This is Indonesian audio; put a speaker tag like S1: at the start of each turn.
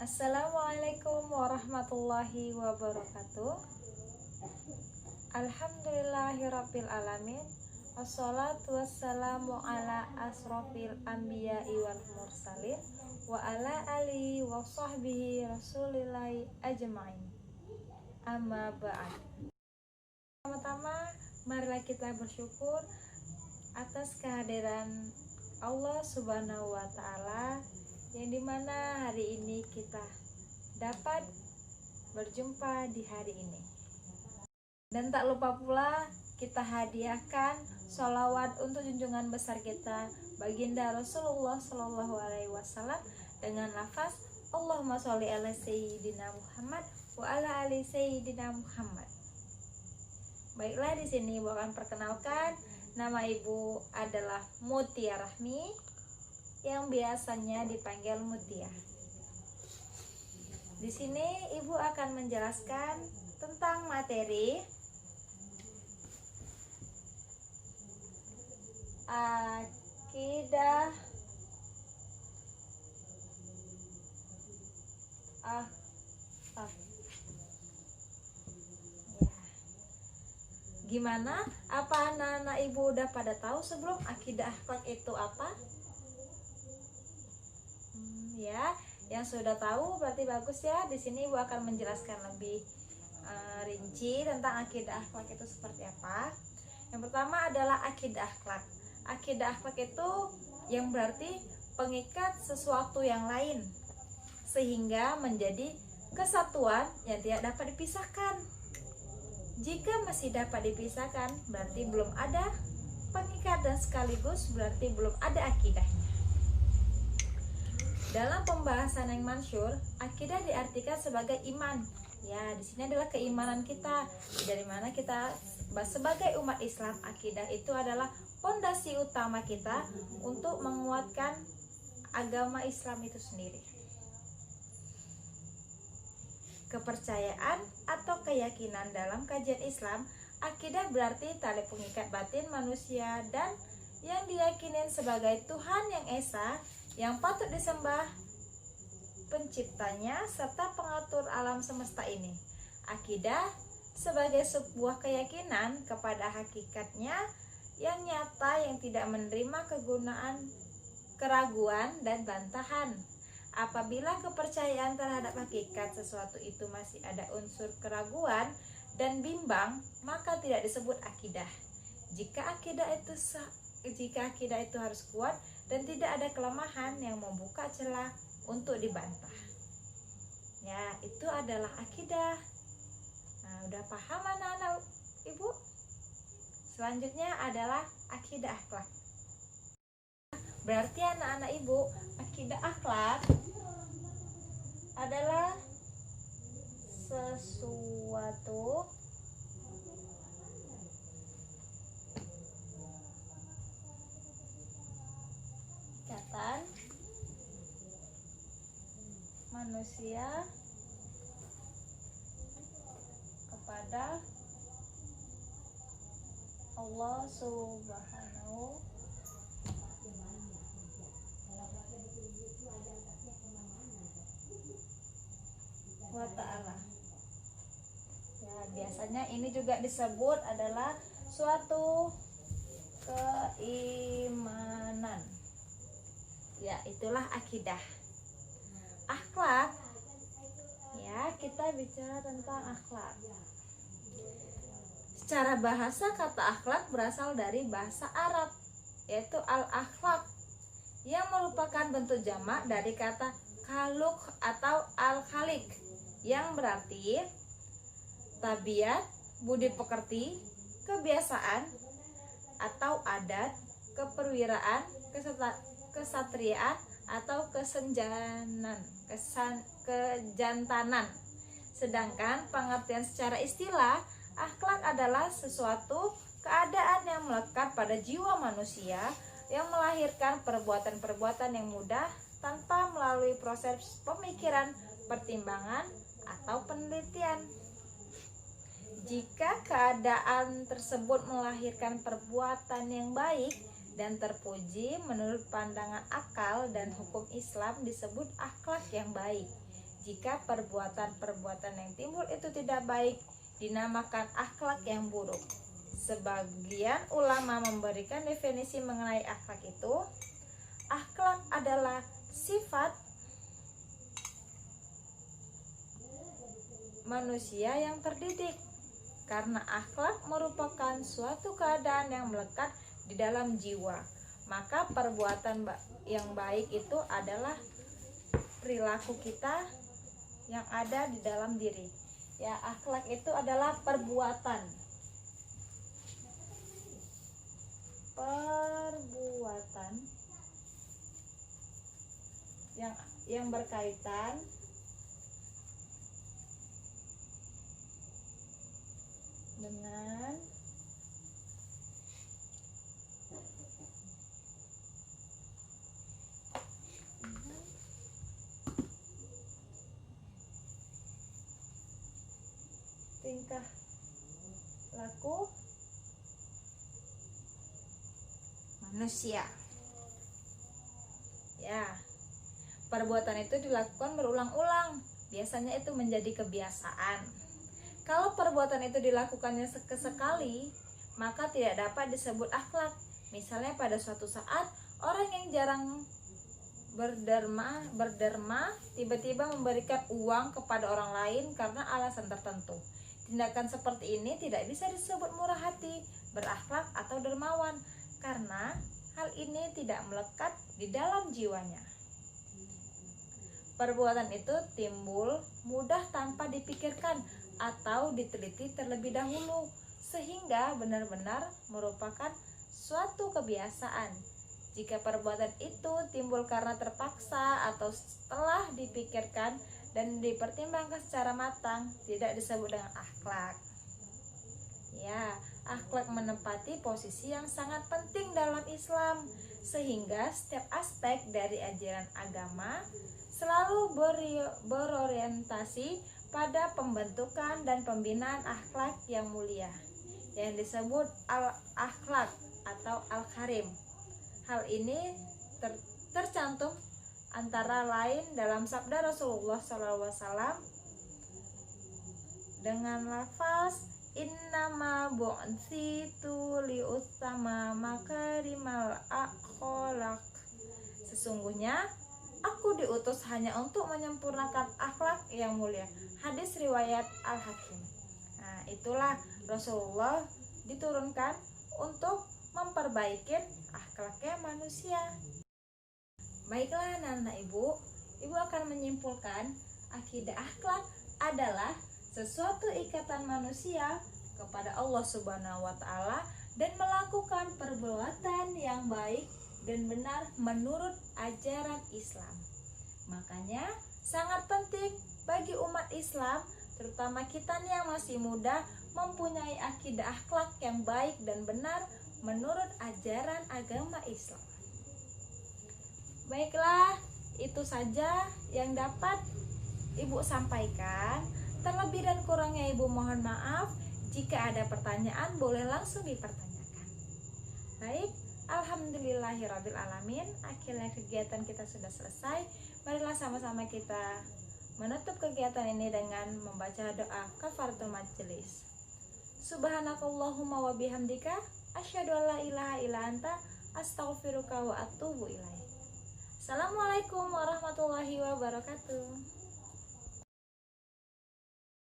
S1: Assalamualaikum warahmatullahi wabarakatuh. Alhamdulillahirabbil alamin. Wassalatu wassalamu ala asrofil anbiya'i wal mursalin wa ala alihi wa sahbihi rasulillahi ajma'in. Amma ba'd. Pertama-tama marilah kita bersyukur atas kehadiran Allah Subhanahu wa taala, yang dimana hari ini kita dapat berjumpa di hari ini. Dan tak lupa pula kita hadiahkan sholawat untuk junjungan besar kita baginda Rasulullah Shallallahu Alaihi Wasallam dengan lafaz Allahumma sholli ala sayyidina Muhammad wa ala ali sayyidina Muhammad. Baiklah, di sini Ibu akan perkenalkan, nama Ibu adalah Mutia Rahmi, yang biasanya dipanggil Mutia. Di sini Ibu akan menjelaskan tentang materi akidah akhlak. Gimana? Apa anak-anak Ibu udah pada tahu sebelum akidah akhlak itu apa? Ya, yang sudah tahu berarti bagus ya. Di sini Ibu akan menjelaskan lebih rinci tentang akidah akhlak itu seperti apa. Yang pertama adalah akidah akhlak. Akidah akhlak itu yang berarti pengikat sesuatu yang lain sehingga menjadi kesatuan yang tidak dapat dipisahkan. Jika masih dapat dipisahkan, berarti belum ada pengikat, dan sekaligus berarti belum ada akidahnya. Dalam pembahasan yang mansyur, akidah diartikan sebagai iman. Ya, di sini adalah keimanan kita. Dari mana kita sebagai umat Islam, akidah itu adalah fondasi utama kita untuk menguatkan agama Islam itu sendiri. Kepercayaan atau keyakinan dalam kajian Islam, akidah berarti tali pengikat batin manusia dan yang diyakinin sebagai Tuhan yang Esa, yang patut disembah, penciptanya serta pengatur alam semesta ini. Akidah sebagai sebuah keyakinan kepada hakikatnya yang nyata, yang tidak menerima keraguan dan bantahan. Apabila kepercayaan terhadap hakikat sesuatu itu masih ada unsur keraguan dan bimbang, maka tidak disebut akidah. Jika akidah itu harus kuat dan tidak ada kelemahan yang membuka celah untuk dibantah. Ya, itu adalah akidah. Nah, udah paham anak-anak Ibu? Selanjutnya adalah akidah akhlak. Berarti anak-anak Ibu, akidah akhlak adalah sesuatu ikatan manusia kepada Allah Subhanahu wa ta'ala. Ya, biasanya ini juga disebut adalah suatu keimanan. Ya, itulah akidah. Akhlak, ya, kita bicara tentang akhlak. Secara bahasa, kata akhlak berasal dari bahasa Arab, yaitu al-akhlak, yang merupakan bentuk jamak dari kata khaluk atau al-khalik, yang berarti tabiat, budi pekerti, kebiasaan atau adat, keperwiraan, kesatriaan atau kejantanan. Sedangkan pengertian secara istilah, akhlak adalah sesuatu keadaan yang melekat pada jiwa manusia yang melahirkan perbuatan-perbuatan yang mudah tanpa melalui proses pemikiran, pertimbangan, atau penelitian. Jika keadaan tersebut melahirkan perbuatan yang baik dan terpuji menurut pandangan akal dan hukum Islam, disebut akhlak yang baik. Jika perbuatan-perbuatan yang timbul itu tidak baik, dinamakan akhlak yang buruk. Sebagian ulama memberikan definisi mengenai akhlak itu. Akhlak adalah sifat manusia yang terdidik, karena akhlak merupakan suatu keadaan yang melekat di dalam jiwa. Maka perbuatan yang baik itu adalah perilaku kita yang ada di dalam diri. Ya, akhlak itu adalah perbuatan yang berkaitan dengan tingkah laku manusia. Ya, perbuatan itu dilakukan berulang-ulang, biasanya itu menjadi kebiasaan. Kalau perbuatan itu dilakukannya sekali, maka tidak dapat disebut akhlak. Misalnya pada suatu saat orang yang jarang berderma tiba-tiba memberikan uang kepada orang lain karena alasan tertentu. Tindakan seperti ini tidak bisa disebut murah hati, berakhlak atau dermawan, karena hal ini tidak melekat di dalam jiwanya. Perbuatan itu timbul mudah tanpa dipikirkan atau diteliti terlebih dahulu, sehingga benar-benar merupakan suatu kebiasaan. Jika perbuatan itu timbul karena terpaksa atau setelah dipikirkan dan dipertimbangkan secara matang, tidak disebut dengan akhlak. Ya, akhlak menempati posisi yang sangat penting dalam Islam, sehingga setiap aspek dari ajaran agama selalu berorientasi pada pembentukan dan pembinaan akhlak yang mulia, yang disebut al-akhlak atau al-karim. Hal ini tercantum antara lain dalam sabda Rasulullah SAW dengan lafaz innama bu'tsitu li'utsama makarimal akhlak. Sesungguhnya aku diutus hanya untuk menyempurnakan akhlak yang mulia. Hadis riwayat Al-Hakim. Nah, itulah Rasulullah diturunkan untuk memperbaiki akhlaknya manusia. Baiklah anak-anak ibu akan menyimpulkan akidah akhlak adalah sesuatu ikatan manusia kepada Allah Subhanahu wa Ta'ala dan melakukan perbuatan yang baik dan benar menurut ajaran Islam. Makanya sangat penting bagi umat Islam, terutama kita nih yang masih muda, mempunyai akidah akhlak yang baik dan benar menurut ajaran agama Islam. Baiklah, itu saja yang dapat Ibu sampaikan. Terlebih dan kurangnya Ibu mohon maaf. Jika ada pertanyaan boleh langsung dipertanyakan. Baik, alhamdulillahirabbil alamin. Akhirnya kegiatan kita sudah selesai. Marilah sama-sama kita menutup kegiatan ini dengan membaca doa kafaratul majelis. Subhanakallahumma wa bihamdika asyhadu an la ilaha illa anta astaghfiruka wa atubu ilaik. Assalamualaikum warahmatullahi wabarakatuh.